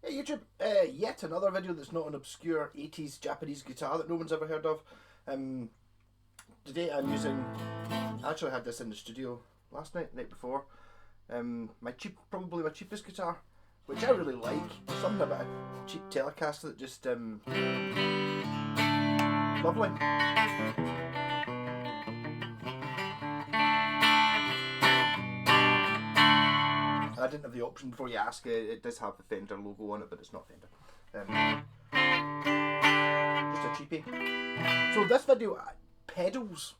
Hey YouTube, yet another video that's not an obscure 80s Japanese guitar that no one's ever heard of. Today I'm using, I actually had this in the studio last night, the night before. Probably my cheapest guitar, which I really like. Something about a cheap Telecaster that just, lovely. I didn't have the option before you ask. It does have the Fender logo on it, but it's not Fender. Just a cheapie. So this video, pedals,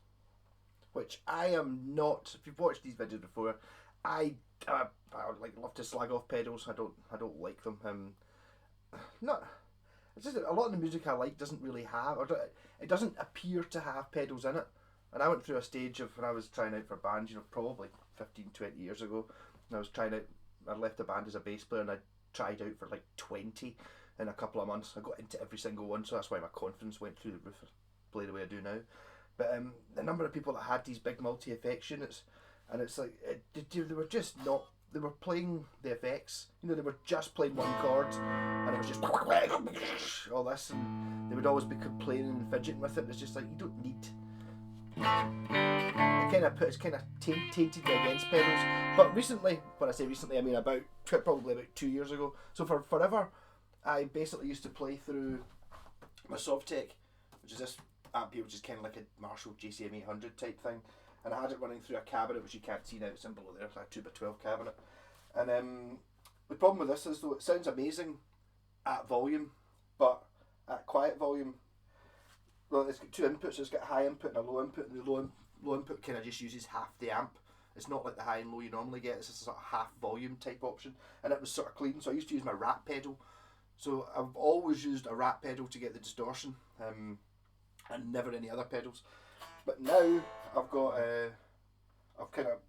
which I am not. If you've watched these videos before, I love to slag off pedals. I don't like them. Not. It's just a lot of the music I like doesn't really have, or it doesn't appear to have pedals in it. And I went through a stage of when I was trying out for bands, probably 15, 20 years ago. And I was trying out. I left the band as a bass player and I tried out for like 20 in a couple of months. I got into every single one, so that's why my confidence went through the roof. I play the way I do now. But the number of people that had these big multi-effects units, and it's like they were just not. They were playing the effects. They were just playing one chord, and it was just all this, and they would always be complaining and fidgeting with it. It's just like you don't need. It's kind of tainted me against pedals. But recently, when I say recently, I mean probably about 2 years ago. So for forever, I basically used to play through my Sovtech, which is this amp here, which is kind of like a Marshall JCM 800 type thing, and I had it running through a cabinet, which you can't see now. It's in below there. It's like a 2x12 cabinet. And the problem with this is though it sounds amazing at volume, but at quiet volume. Well, it's got two inputs. It's got a high input and a low input, and the low input kind of just uses half the amp. It's not like the high and low you normally get. It's just a sort of half volume type option, and it was sort of clean. So I used to use my rat pedal. So I've always used a rat pedal to get the distortion, and never any other pedals. But now I've got I've kind of,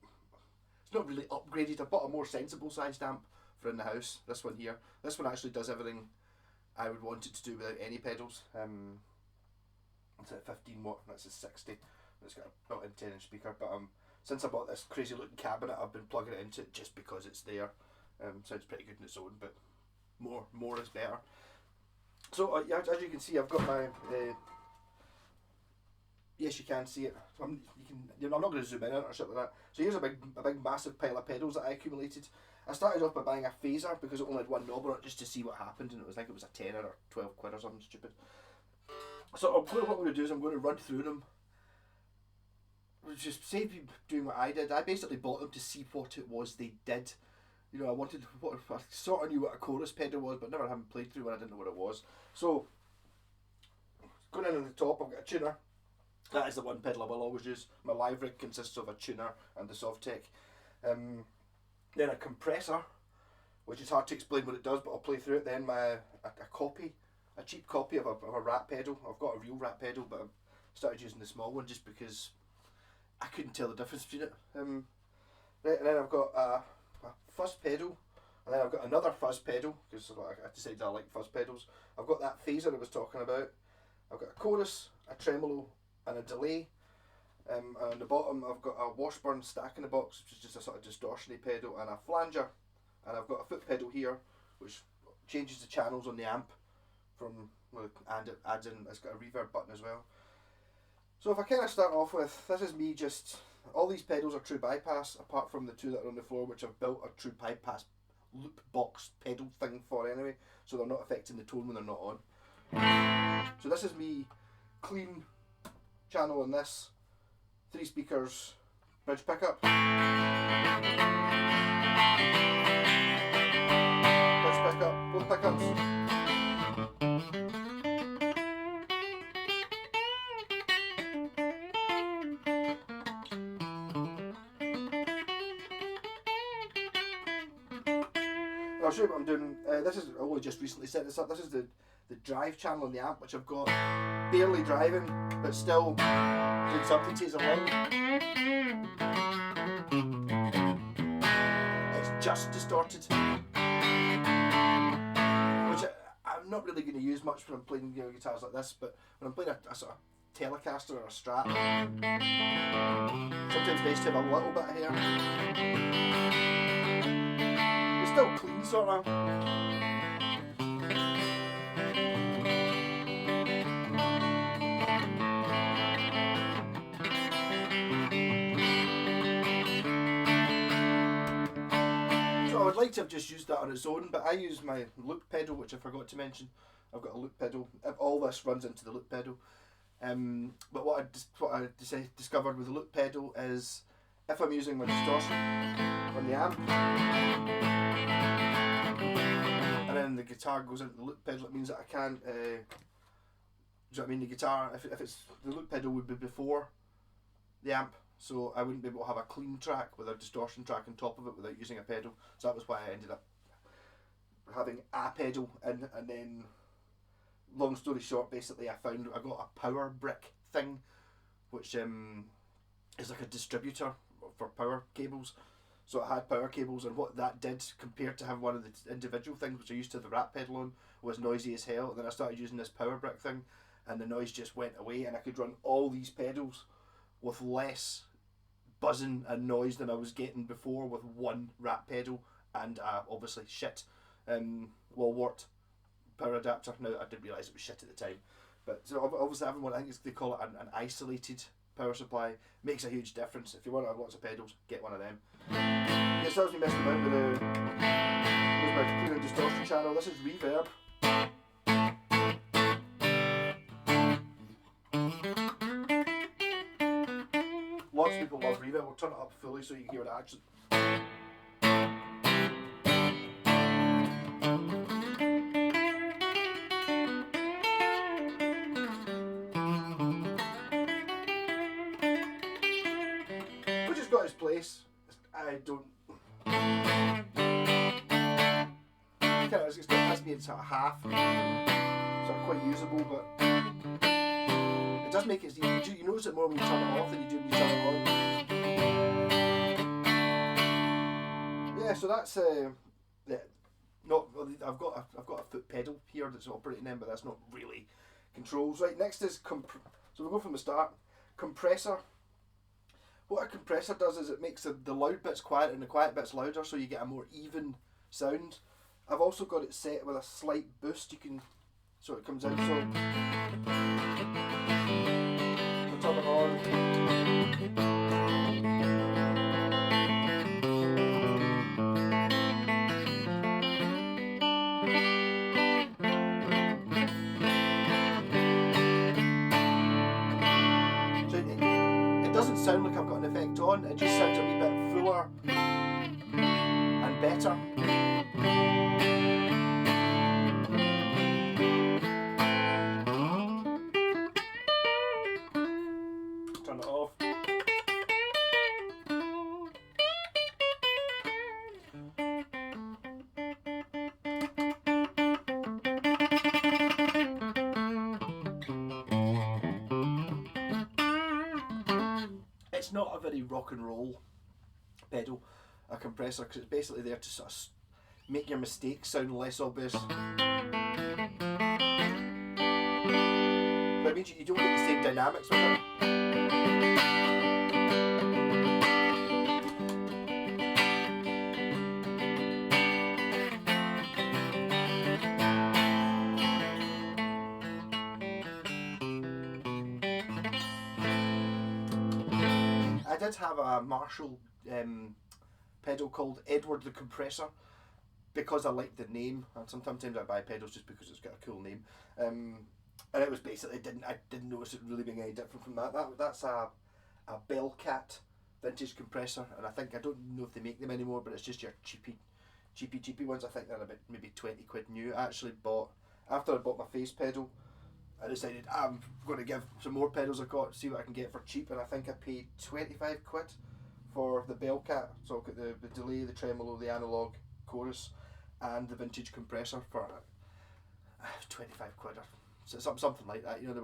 it's not really upgraded. I bought a more sensible sized amp for in the house. This one here. This one actually does everything I would want it to do without any pedals. It's a 15 watt, and that's a 60. It's got a built-in 10-inch speaker, but since I bought this crazy looking cabinet, I've been plugging it into it just because it's there. Sounds pretty good in its own, but more is better. So yeah, as you can see, I've got my. Yes, you can see it. I'm not going to zoom in or shit like that. So here's a big massive pile of pedals that I accumulated. I started off by buying a phaser because it only had one knob on it, just to see what happened, and it was like it was a tenner or 12 quid or something stupid. So what I'm going to do is I'm going to run through them. Just save you doing what I did. I basically bought them to see what it was they did. I wanted I sort of knew what a chorus pedal was, but never having played through one, I didn't know what it was. So going in on the top, I've got a tuner. That is the one pedal I will always use. My live rig consists of a tuner and the Sovtech. Then a compressor, which is hard to explain what it does, but I'll play through it. Then a cheap copy of a rat pedal. I've got a real rat pedal, but I started using the small one just because I couldn't tell the difference between it. Right, and then I've got a fuzz pedal, and then I've got another fuzz pedal because I decided I like fuzz pedals. I've got that phaser I was talking about. I've got a chorus, a tremolo, and a delay. And on the bottom I've got a Washburn stack in the box, which is just a sort of distortion-y pedal, and a flanger. And I've got a foot pedal here, which changes the channels on the amp. And it adds in, it's got a reverb button as well. So if I kind of start off with, this is me just, all these pedals are true bypass, apart from the two that are on the floor, which I've built a true bypass loop box pedal thing for anyway, so they're not affecting the tone when they're not on. So this is me clean channel on this, 3 speakers, bridge pickup, bridge pickup, both pickups. I'll show you what I'm doing. This is, I only just recently set this up. This is the drive channel on the amp, which I've got barely driving, but still doing something to it along. It's just distorted, which I'm not really going to use much when I'm playing guitars like this, but when I'm playing a sort of Telecaster or a Strat, sometimes nice to have a little bit of hair. Still clean, sort of. would like to have just used that on its own, but I use my loop pedal, which I forgot to mention. I've got a loop pedal. All this runs into the loop pedal. But what I discovered with the loop pedal is if I'm using my distortion on the amp, and then the guitar goes into the loop pedal, it means that I can't. Do you know what I mean? The guitar, if it's the loop pedal, would be before the amp, so I wouldn't be able to have a clean track with a distortion track on top of it without using a pedal. So that was why I ended up having a pedal, and then, long story short, basically I got a power brick thing, which is like a distributor for power cables. So it had power cables, and what that did compared to having one of the individual things which I used to have the rat pedal on was noisy as hell. And then I started using this power brick thing, and the noise just went away, and I could run all these pedals with less buzzing and noise than I was getting before with one rat pedal and obviously shit wall-wart power adapter. Now, I didn't realise it was shit at the time, but so obviously everyone, I think they call it an isolated power supply, makes a huge difference. If you want to have lots of pedals, get one of them. Yeah, so that was me messing about with my clean and distortion channel. This is reverb. Lots of people love reverb. We'll turn it up fully so you can hear it actually. Which has got its place. I don't. It has to be in sort of half, sort of quite usable, but it does make it. You notice it more when you turn it off than you do when you turn it on. Yeah, so that's yeah. Not. I've got a foot pedal here that's operating in, but that's not really controls. Right, next is so we'll go from the start. Compressor. What a compressor does is it makes the loud bits quieter and the quiet bits louder, so you get a more even sound. I've also got it set with a slight boost. You can, so it comes out. So we'll turn it on. So it doesn't sound like I've got an effect on. It just sounds a wee bit fuller and better. Turn it off. It's not a very rock and roll pedal, a compressor, because it's basically there to sort of make your mistakes sound less obvious. But it means you don't get the same dynamics with it. I did have a Marshall pedal called Edward the Compressor because I liked the name, and sometimes I buy pedals just because it's got a cool name. And it was basically I didn't notice it really being any different from that. That's a Bellcat vintage compressor, and I don't know if they make them anymore, but it's just your cheapy ones. I think they're about maybe 20 quid new. I actually bought, after I bought my face pedal, I decided I'm going to give some more pedals I've got, see what I can get for cheap, and I think I paid 25 quid for the Bellcat. So I've got the delay, the tremolo, the analog, chorus, and the vintage compressor for 25 quid or something like that. You know, they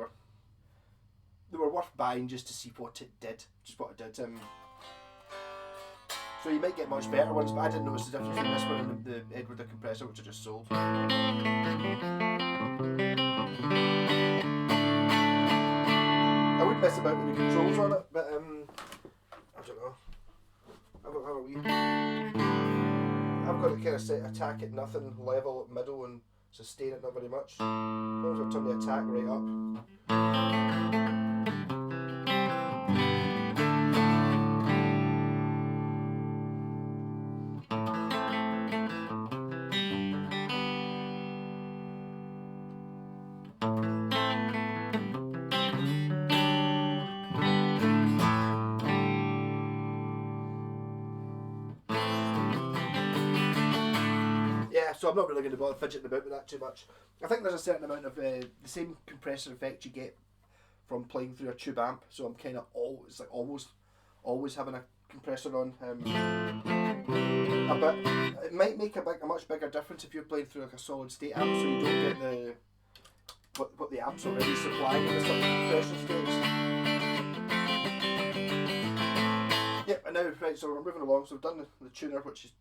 were worth buying just to see what it did, just what it did. So you might get much better ones, but I didn't notice the difference between this one and the Edward the Compressor, which I just sold. I would mess about with the controls on it, but I don't know. I've got it kind of set attack at nothing, level at middle, and sustain it not very much. As long as I turn the attack right up. so I'm not really going to bother fidgeting about with that too much. I think there's a certain amount of the same compressor effect you get from playing through a tube amp, so I'm kind of always having a compressor on. A bit. It might make a much bigger difference if you're playing through like a solid state amp, so you don't get the what the amp's already supplying in the sort of compression states. Yep, and now right, so we're moving along. So we've done the tuner, which is,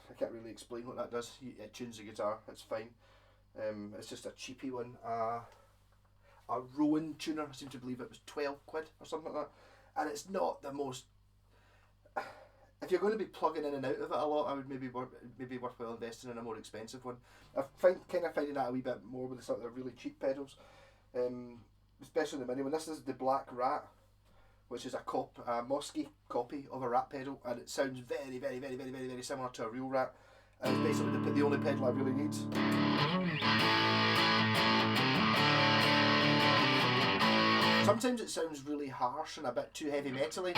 I can't really explain what that does. It tunes the guitar. It's fine. It's just a cheapy one. A Rowan tuner. I seem to believe it was £12 or something like that. And it's not the most. If you're going to be plugging in and out of it a lot, I would maybe worthwhile investing in a more expensive one. I kind of finding that a wee bit more with the sort of really cheap pedals, especially the mini one. This is the Black Rat, which is a Mosky copy of a Rat pedal, and it sounds very, very, very, very, very, very similar to a real Rat. And it's basically the only pedal I really need. Sometimes it sounds really harsh and a bit too heavy metally.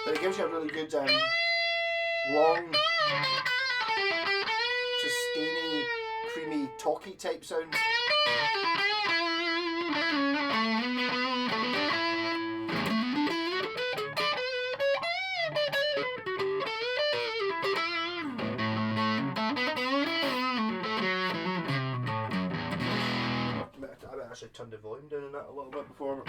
But it gives you a really good long, sustainy, creamy, talky type sound. I actually turned the volume down on that a little bit before.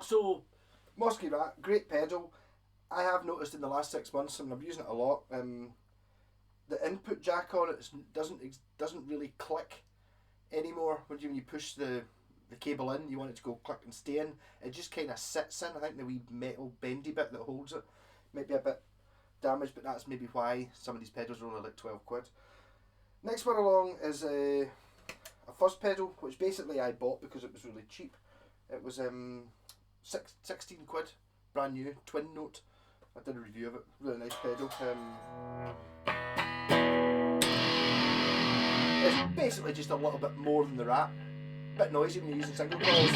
So, Mosky Rat, great pedal. I have noticed in the last 6 months, and I'm using it a lot, the input jack on it doesn't really click anymore. When you push the cable in, you want it to go click and stay in. It just kind of sits in. I think the wee metal bendy bit that holds it might be a bit damaged, but that's maybe why some of these pedals are only like £12. Next one along is a fuzz pedal, which basically I bought because it was really cheap. It was £16, brand new, twin note. I did a review of it, really nice pedal. It's basically just a little bit more than the Rat, a bit noisy when you're using single coils.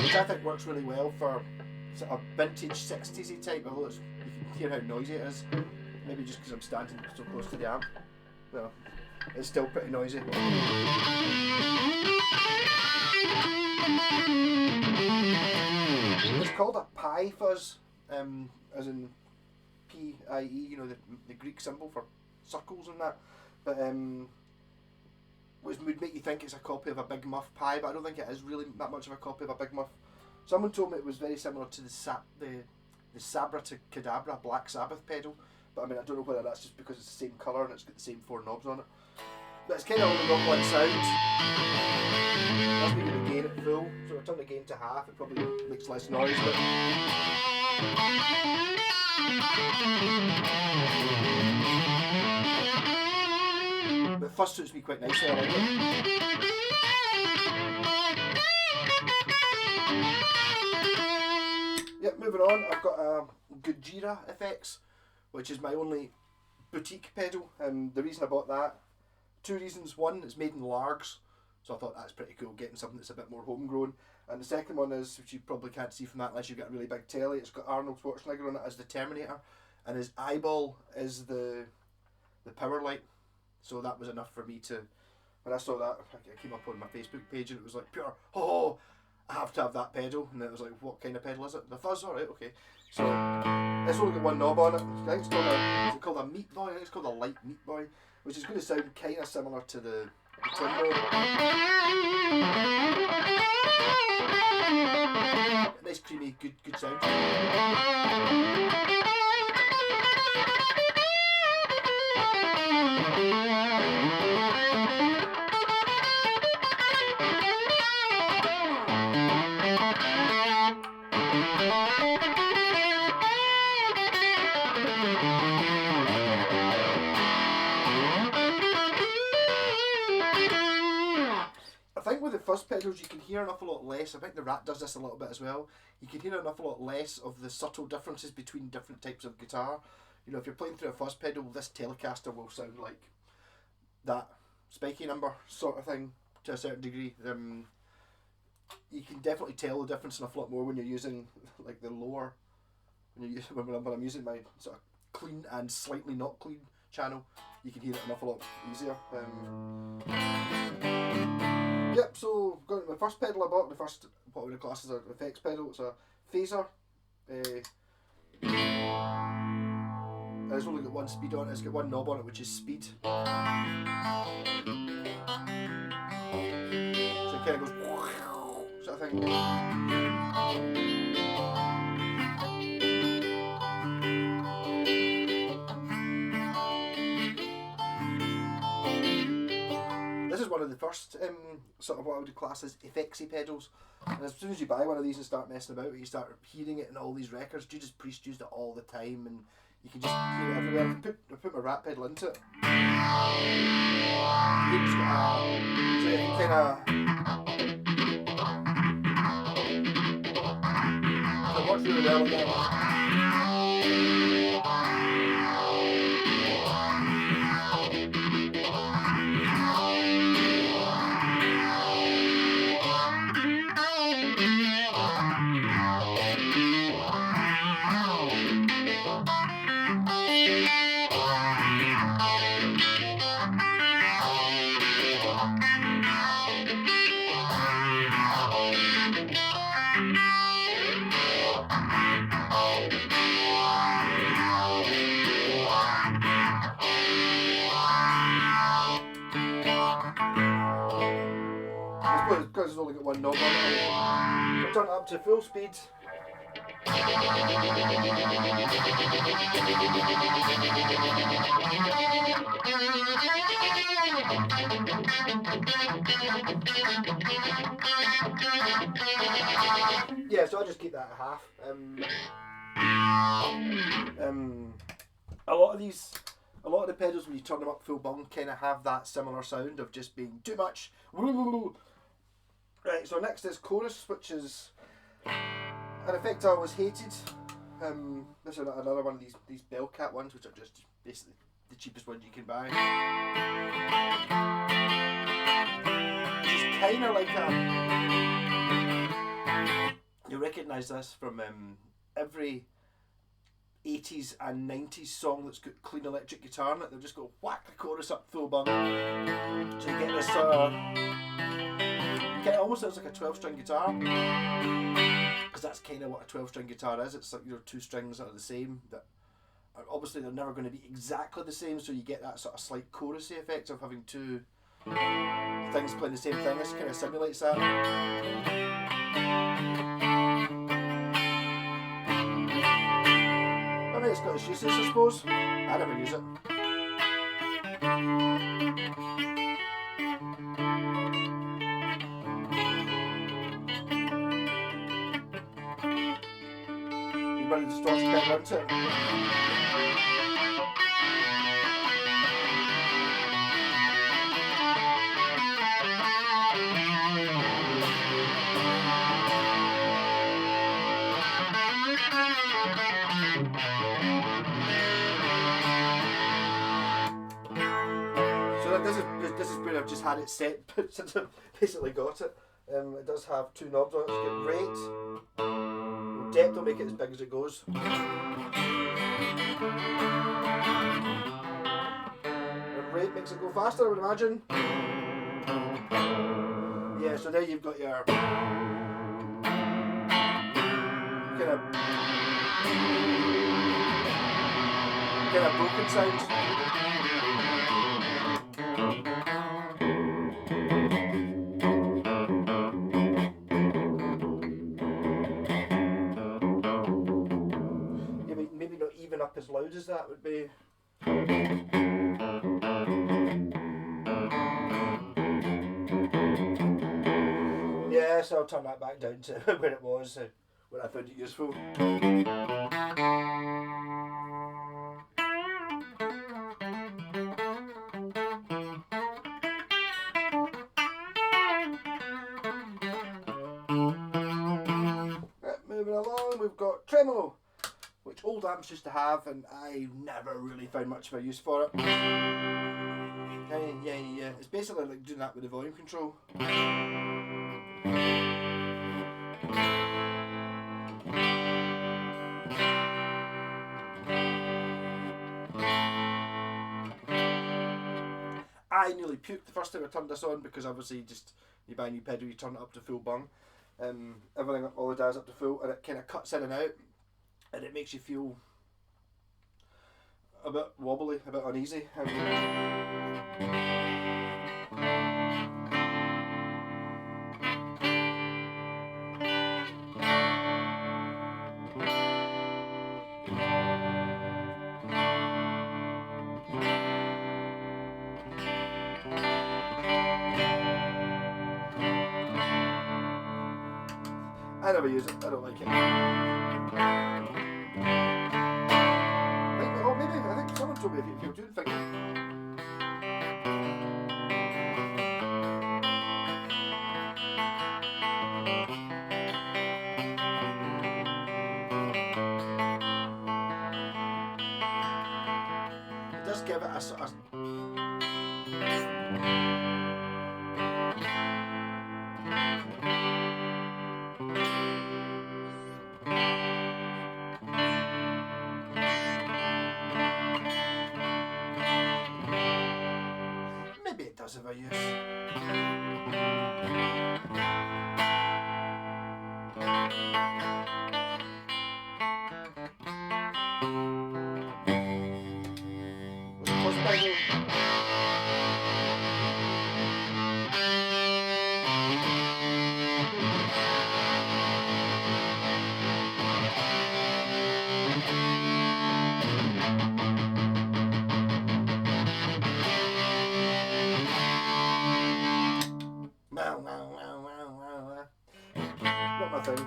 Which I think works really well for sort of vintage 60s-y type, although you can hear how noisy it is. Maybe just because I'm standing so close to the amp. Well, it's still pretty noisy. It's called a pie fuzz, as in P-I-E, you know, the Greek symbol for circles and that. But which would make you think it's a copy of a Big Muff pie, but I don't think it is really that much of a copy of a Big Muff. Someone told me it was very similar to the Sabra to Cadabra Black Sabbath pedal, but I mean I don't know whether that's just because it's the same colour and it's got the same 4 knobs on it. But it's kind of only got one sound. That's maybe the gain at full, so if I turn the gain to half it probably makes less noise. But fuzz suits me quite nicely, I like it. Yep, moving on, I've got Gojira Effects, which is my only boutique pedal. The reason I bought that, 2 reasons. One, it's made in Largs, so I thought that's pretty cool, getting something that's a bit more homegrown. And the second one is, which you probably can't see from that unless you've got a really big telly, it's got Arnold Schwarzenegger on it as the Terminator, and his eyeball is the power light. So that was enough for me to, when I saw that, it came up on my Facebook page and it was like pure, oh, I have to have that pedal, and it was like, what kind of pedal is it? The fuzz, alright, okay. So it's only got one knob on it. I think it's called a Meat Boy. I think it's called a light Meat Boy, which is going to sound kind of similar to the tremolo. Nice creamy, good sound. I think with the fuzz pedals you can hear an awful lot less. I think the Rat does this a little bit as well. You can hear an awful lot less of the subtle differences between different types of guitar. You know, if you're playing through a fuzz pedal, this Telecaster will sound like that spiky number sort of thing to a certain degree. You can definitely tell the difference an awful lot more when you're using like the lower, when I'm using my sort of clean and slightly not clean channel. You can hear it an awful lot easier. Yep, so got my first pedal I bought, the first what I would class as an effects pedal. It's a phaser. It's only got one speed on it. It's got one knob on it, which is speed. So it kind of goes sort of thing. This is one of the first sort of what I would class as effectsy pedals. And as soon as you buy one of these and start messing about, you start hearing it in all these records. Judas Priest used it all the time, and you can just hear it everywhere. I put my Rat pedal into it. It's got a kind of. It works really well with that. Because it's only got one knob on it. I'll turn it up to full speed. Yeah, so I'll just keep that at half. A lot of the pedals when you turn them up full bung kind of have that similar sound of just being too much. Right, so next is chorus, which is an effect I always hated. This is another one of these Bellcat ones, which are just basically the cheapest ones you can buy. It's kind of like you recognise this from every 80s and 90s song that's got clean electric guitar in it. They'll just go whack the chorus up full bung. So you get this it almost sounds like a 12-string guitar, because that's kind of what a 12-string guitar is. It's like, you know, two strings that are the same. That obviously they're never going to be exactly the same, so you get that sort of slight chorusy effect of having two things playing the same thing. This kind of simulates that. I mean, it's got its uses, I suppose. I never use it. Run the distortion pedal into it. So this is where I've just had it set since I've basically got it. It does have two knobs on it. It's got rate. Depth will make it as big as it goes. And rate makes it go faster, I would imagine. Yeah, so there you've got your kind of broken sound. Maybe not even up as loud as that would be. Yeah, so I'll turn that back down to where it was when I found it useful. Right, moving along, we've got tremolo, which old amps used to have, and I never really found much of a use for it. Yeah. It's basically like doing that with the volume control. I nearly puked the first time I turned this on because obviously you buy a new pedal, you turn it up to full bung. Everything, all the dials up to full, and it kind of cuts in and out, and it makes you feel a bit wobbly, a bit uneasy. I never use it, I don't like it. I think someone told me if you're doing things. It does give it a sort of. Maybe it does have a use. Not my thing.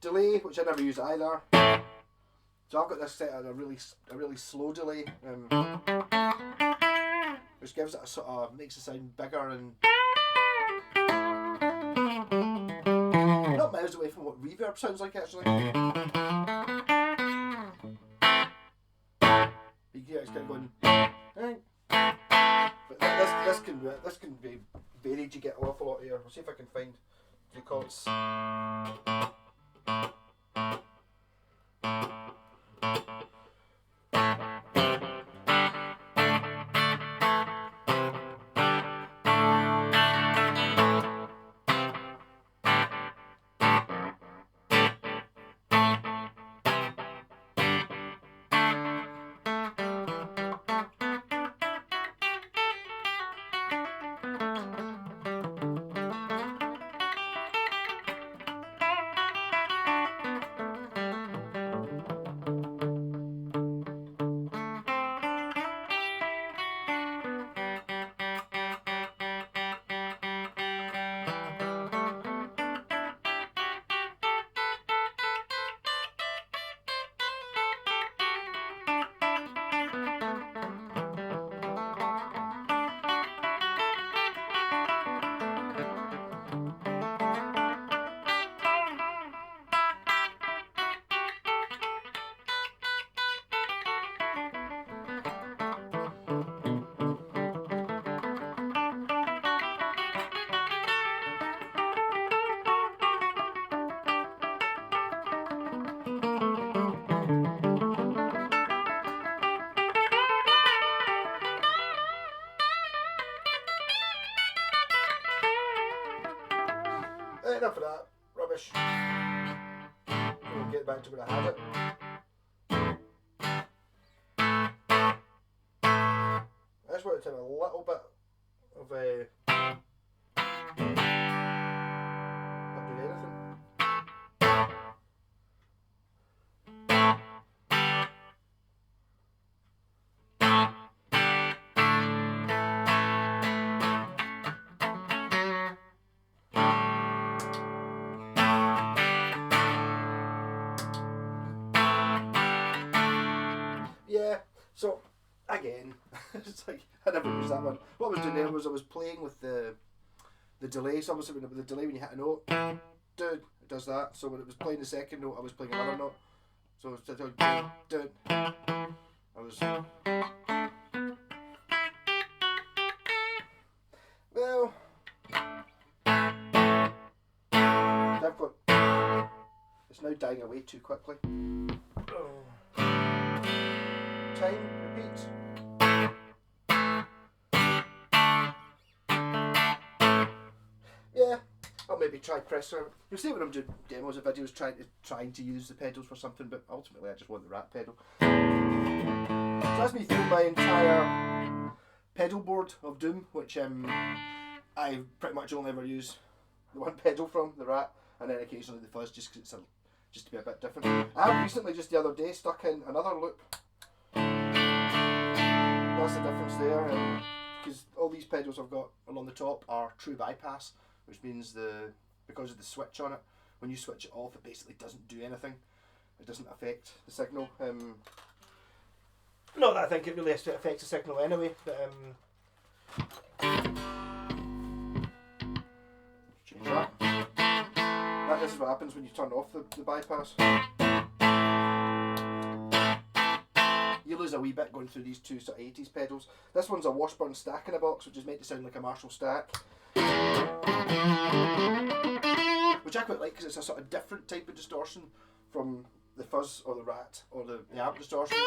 Delay, which I never use either. So I've got this set at a really slow delay, which gives it a sort of, makes it sound bigger and not miles away from what reverb sounds like actually. You can hear it's kind of going. But this can be varied. You get an awful lot here. I'll see if I can find the chords. Enough of that rubbish. get back to where I had it. I just wanted to have a little bit of a... not doing anything. Yeah, so again, it's like I never used that one. What I was doing there was I was playing with the delay. So obviously with the delay when you hit a note, it does that. So when it was playing the second note, I was playing another note. So instead of I was well difficult. It's now dying away too quickly. Time, repeat. Yeah, I'll maybe try compressor. You'll see when I'm doing demos of videos trying to use the pedals for something, but ultimately I just want the rat pedal. So that's me through my entire pedal board of Doom, which I pretty much only ever use the one pedal from, the rat, and then occasionally the fuzz, just because it's just to be a bit different. I have recently, just the other day, stuck in another loop. That's the difference there, because all these pedals I've got along the top are true bypass, which means because of the switch on it, when you switch it off, it basically doesn't do anything. It doesn't affect the signal. Not that I think it really affects the signal anyway, but change that. This is what happens when you turn off the bypass. You lose a wee bit going through these two sort of 80s pedals. This one's a Washburn stack in a box, which is meant to sound like a Marshall stack. Which I quite like because it's a sort of different type of distortion from the fuzz or the rat or the amp distortion.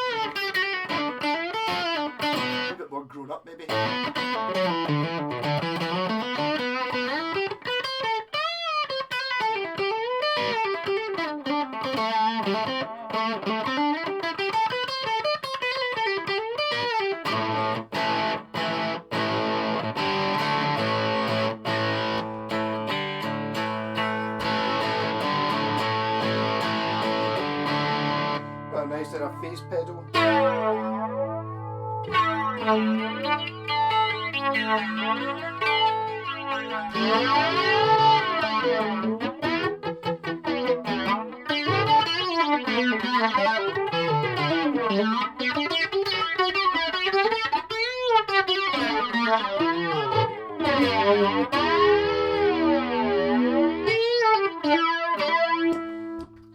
A bit more grown up maybe. Nice then a face pedal.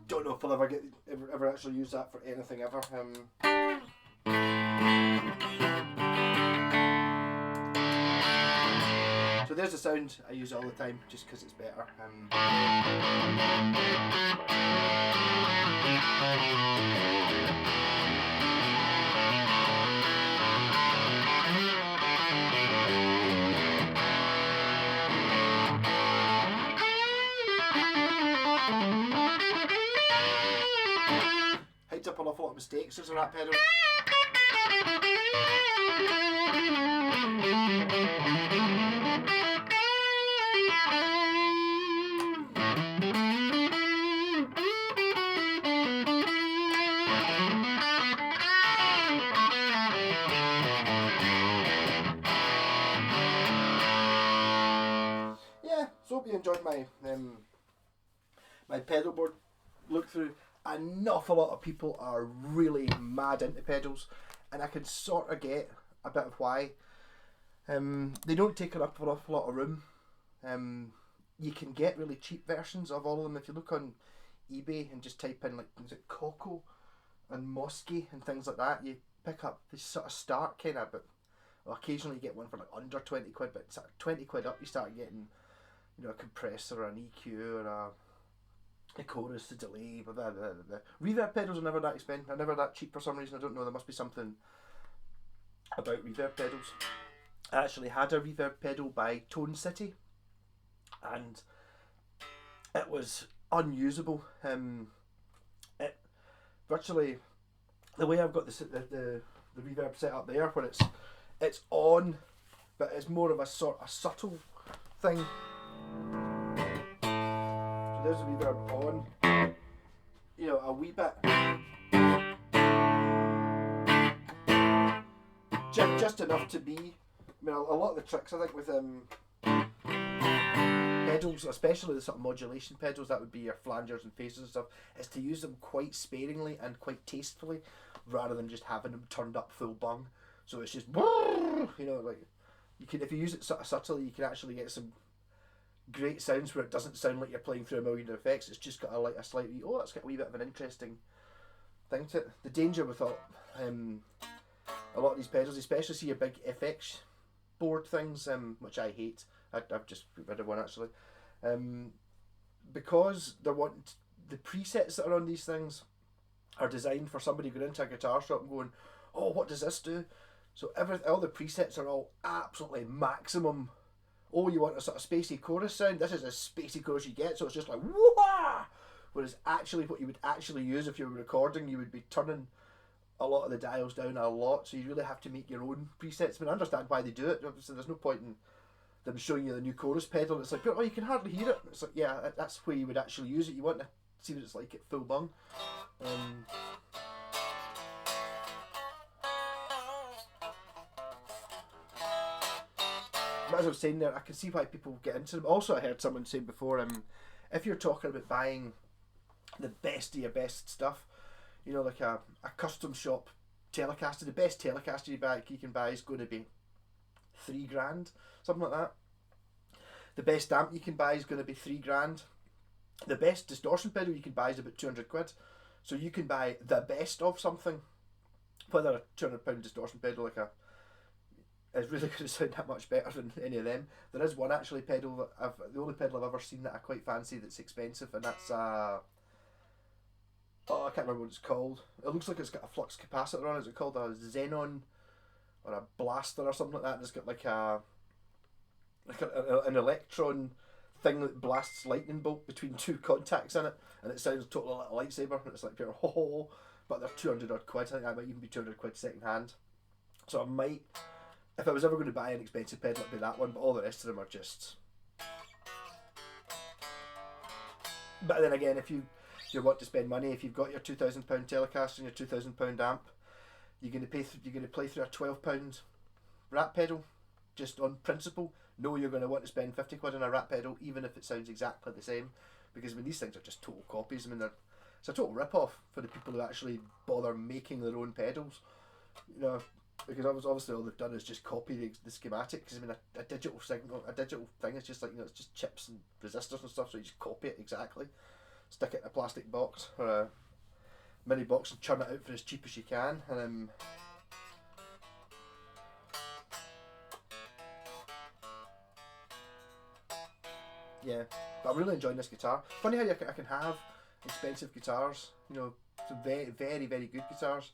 Don't know if I'll ever actually use that for anything ever. So there's the sound I use all the time, just because it's better. Hides up an awful lot of mistakes as a rat pedal. Yeah, so hope you enjoyed my my pedal board look through. An awful lot of people are really mad into pedals, and I can sort of get a bit of why. They don't take up an awful lot of room. You can get really cheap versions of all of them. If you look on eBay and just type in like things like Coco and Mosky and things like that, you pick up this sort of start kind of, but occasionally you get one for like under 20 quid, but sort of 20 quid up you start getting, you know, a compressor or an EQ or a chorus, the delay, blah, blah, blah, blah. Reverb pedals are never that expensive, are never that cheap for some reason. I don't know, there must be something about reverb pedals. I actually had a reverb pedal by Tone City, and it was unusable. virtually the way I've got the reverb set up there, where it's on, but it's more of a sort of subtle thing. So there's the reverb on, you know, a wee bit, just enough to be. I mean, a lot of the tricks I think with pedals, especially the sort of modulation pedals, that would be your flangers and phases and stuff, is to use them quite sparingly and quite tastefully, rather than just having them turned up full bung. So it's just, you know, like you can, if you use it sort of subtly, you can actually get some great sounds where it doesn't sound like you're playing through a million effects. It's just got a slightly, oh, it's got a wee bit of an interesting thing to it. The danger with a lot of these pedals, especially see your big FX board things, which I hate. I've just got rid of one actually, because the presets that are on these things are designed for somebody going into a guitar shop and going, oh, what does this do? So all the presets are all absolutely maximum. Oh, you want a sort of spacey chorus sound? This is as spacey chorus you get. So it's just like whoa. Whereas actually, what you would actually use if you were recording, you would be turning a lot of the dials down a lot. So you really have to make your own presets. I mean, I understand why they do it. Obviously, there's no point in them showing you the new chorus pedal. And it's like, oh, you can hardly hear it. It's like, yeah, that's where you would actually use it. You want to see what it's like at full bung. But as I was saying there, I can see why people get into them. Also, I heard someone say before, if you're talking about buying the best of your best stuff, you know, like a custom shop Telecaster, the best Telecaster you can buy is going to be $3,000, something like that. The best amp you can buy is going to be $3,000. The best distortion pedal you can buy is about £200. So you can buy the best of something, whether a £200 distortion pedal is really going to sound that much better than any of them. There is one actually pedal that the only pedal I've ever seen that I quite fancy that's expensive, and that's I can't remember what it's called. It looks like it's got a flux capacitor on it. Is it called a Xenon or a Blaster or something like that? And it's got like an electron thing that blasts lightning bolt between two contacts in it, and it sounds totally like a lightsaber. And it's like pure ho, but they're 200 odd quid. I think that might even be 200 quid second hand. So I might, if I was ever going to buy an expensive pedal, it'd be that one. But all the rest of them are just. But then again, if you want to spend money, if you've got your £2,000 Telecaster and your £2,000 amp, you're going to play through a £12 rat pedal, just on principle. No, you're going to want to spend 50 quid on a rat pedal, even if it sounds exactly the same, because I mean these things are just total copies. I mean it's a total rip off for the people who actually bother making their own pedals, you know, because obviously all they've done is just copy the schematic. Because I mean a digital thing is just like, you know, it's just chips and resistors and stuff, so you just copy it exactly, stick it in a plastic box or a mini box and churn it out for as cheap as you can, and yeah, but I'm really enjoying this guitar. Funny how I can have expensive guitars, you know, some very, very, very good guitars,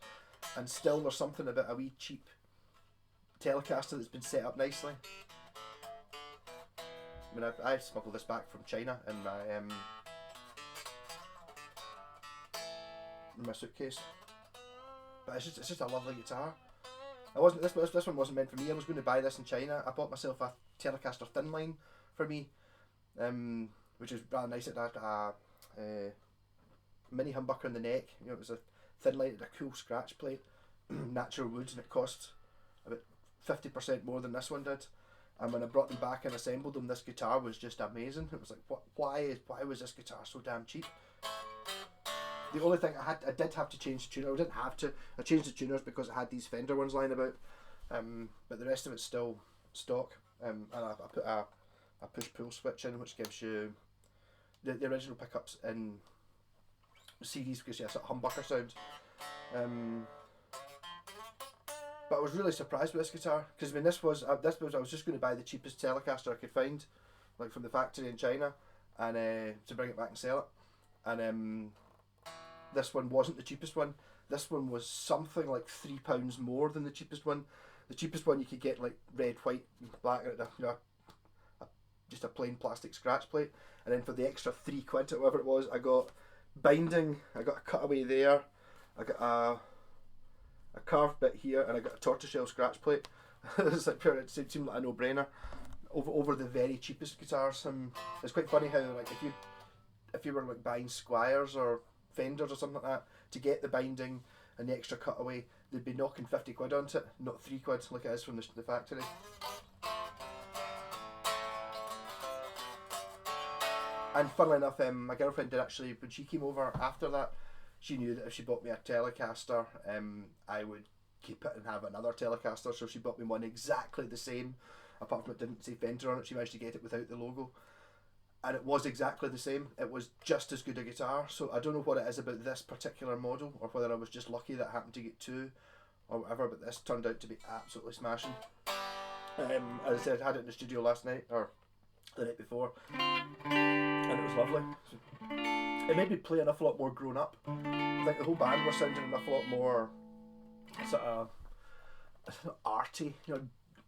and still there's something about a wee cheap Telecaster that's been set up nicely. I mean, I smuggled this back from China in my suitcase, but it's just a lovely guitar. This one wasn't meant for me. I was going to buy this in China. I bought myself a Telecaster thin line for me, which is rather nice. It had a mini humbucker in the neck. You know, it was a thin line, a cool scratch plate, natural woods, and it cost about 50% more than this one did. And when I brought them back and assembled them, this guitar was just amazing. It was like, why was this guitar so damn cheap? The only thing I did have to change the tuner. I didn't have to. I changed the tuners because it had these Fender ones lying about, but the rest of it's still stock. And I put a push-pull switch in, which gives you the original pickups in CDs, because you have sort of humbucker sound. But I was really surprised with this guitar, because I mean I was just going to buy the cheapest Telecaster I could find, like from the factory in China, and to bring it back and sell it. And this one wasn't the cheapest one. This one was something like £3 more than the cheapest one. The cheapest one you could get like red, white, and black, you know, just a plain plastic scratch plate. And then for the extra £3 or whatever it was, I got binding. I got a cutaway there. I got a carved bit here, and I got a tortoiseshell scratch plate. It's like it seemed like a no-brainer over the very cheapest guitars. It's quite funny how like if you were like buying Squires or Fenders or something like that, to get the binding and the extra cutaway, they'd be knocking 50 quid onto it, not 3 quid like it is from the factory. And funnily enough, my girlfriend did actually, when she came over after that, she knew that if she bought me a Telecaster, I would keep it and have another Telecaster, so she bought me one exactly the same, apart from it didn't say Fender on it. She managed to get it without the logo, and it was exactly the same. It was just as good a guitar, so I don't know what it is about this particular model, or whether I was just lucky that I happened to get two, or whatever, but this turned out to be absolutely smashing. As I said, I had it in the studio last night, or the night before, and it was lovely. It made me play an awful lot more grown up. I think the whole band was sounding an awful lot more sort of arty,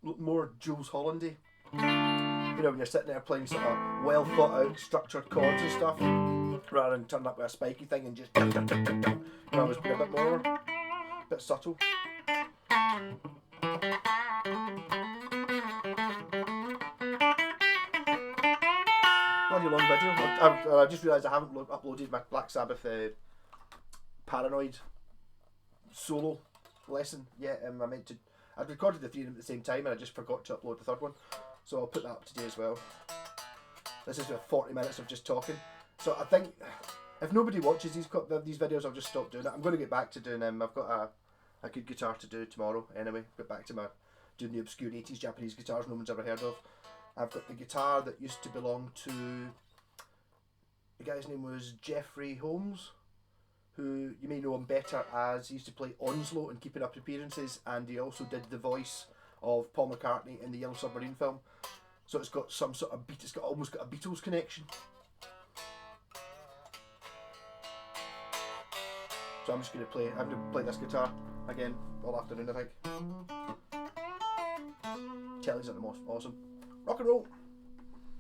more Jules Hollandy. When you're sitting there playing sort of well thought out structured chords and stuff, rather than turning up with a spiky thing and just I was being a bit subtle. Bloody long video. I just realised I haven't uploaded my Black Sabbath Paranoid solo lesson yet. I'd recorded the 3 of them at the same time and I just forgot to upload the third one, so I'll put that up today as well. This is 40 minutes of just talking, so I think if nobody watches these videos, I'll just stop doing it. I'm going to get back to doing I've got a good guitar to do tomorrow anyway. Get back to doing the obscure 80s Japanese guitars no one's ever heard of. I've got the guitar that used to belong to, the guy's name was Jeffrey Holmes, who you may know him better as he used to play Onslow in Keeping Up Appearances, and he also did the voice of Paul McCartney in the Yellow Submarine film. So it's got some sort of almost got a Beatles connection. So I'm going to play this guitar again all afternoon, I think. Telly's at the most awesome. Rock and roll!